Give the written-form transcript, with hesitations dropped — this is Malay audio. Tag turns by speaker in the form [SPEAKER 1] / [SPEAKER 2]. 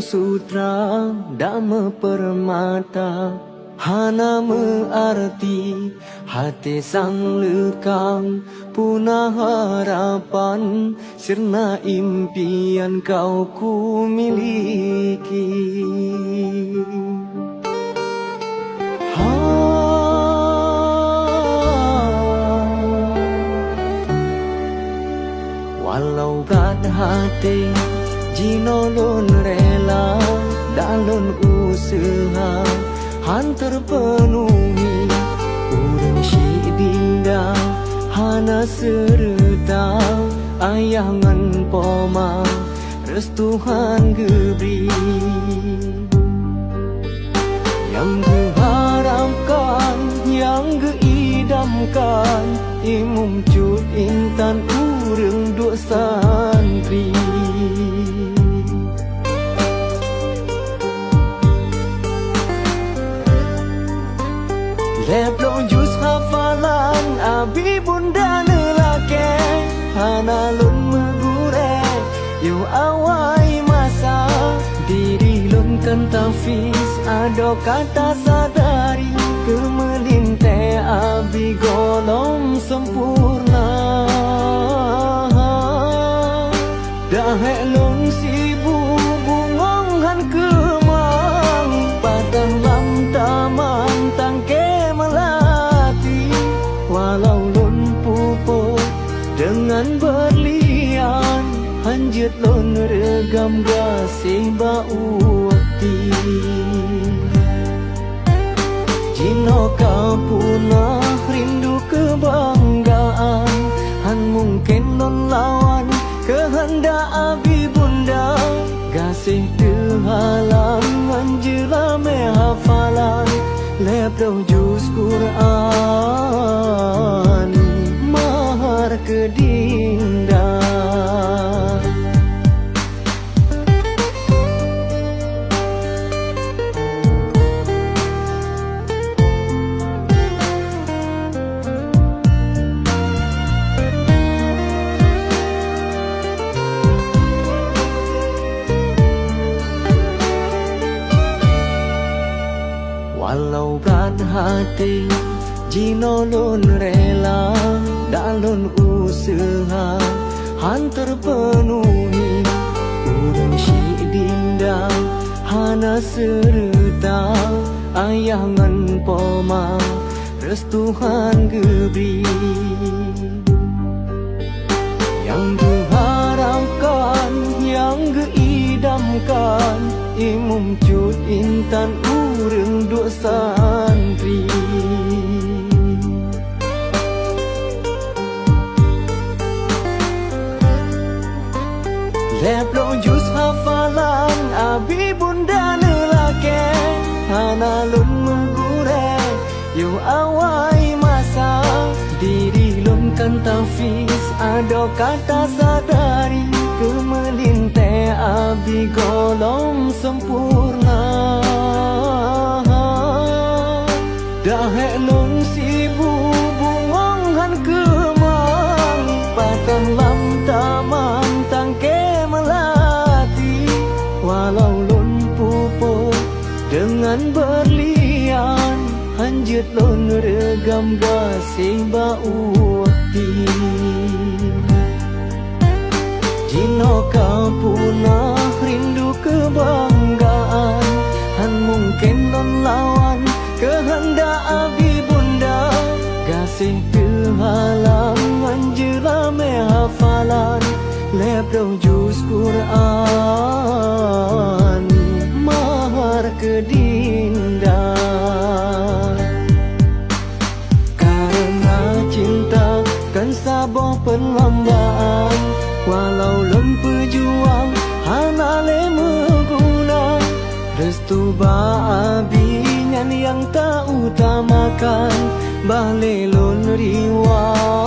[SPEAKER 1] Sutra Dhamma Permata Hana mengarti hati sang lekang, punah harapan sirna impian kau ku miliki. Walau berat hati jinolon rela dalon usaha han terpenuhi urang si dinda hana serta ayangan poma restuhan gebri yang diharapkan yang geidamkan imumcut intan urang dua santri. Leplo jus hafalan abi bunda nelake hana lun megure yu awai masa diri lun kan tafis ado kata sadari kemelinte abi golong sempurna dahe lun sibu bungong han kemang padang lam taman tangke walau lon pupuk dengan berlian hanjut lon regam gasih bau wakti jino kapuna rindu kebanggaan han mungkin lon lawan kehendak abi bunda gasih kehalang anjela mehafalan lepro jus Quran mahar kedinda. Walau berat hati jinolon rela dalon usaha han terpenuhi urang si dinda hana serta ayangan poma restuhan gebri yang diharapkan yang geidamkan imumcut intan urang dua santri. Leplo jus hafalan abi bunda nelake hana lun megure yu awai masa diri lun kan tafis ado kata sadari kemelinte abi golong sempurna dahe lun sibu bungong han kemang patang lam taman tangke melati walau lun pupuk dengan berlian hanjut lun regam gasih bau wakti jino kapuna rindu kebanggaan han mungkin lon lawan kehendak abi bunda gasih kehalang anjela mehafalan lepro jus Quran mahar kedinda. Karena cinta kan saboh perlombaan walau lon pejuang hana le meguna restu ba abi nyan yang tak utamakan bale lon riwayat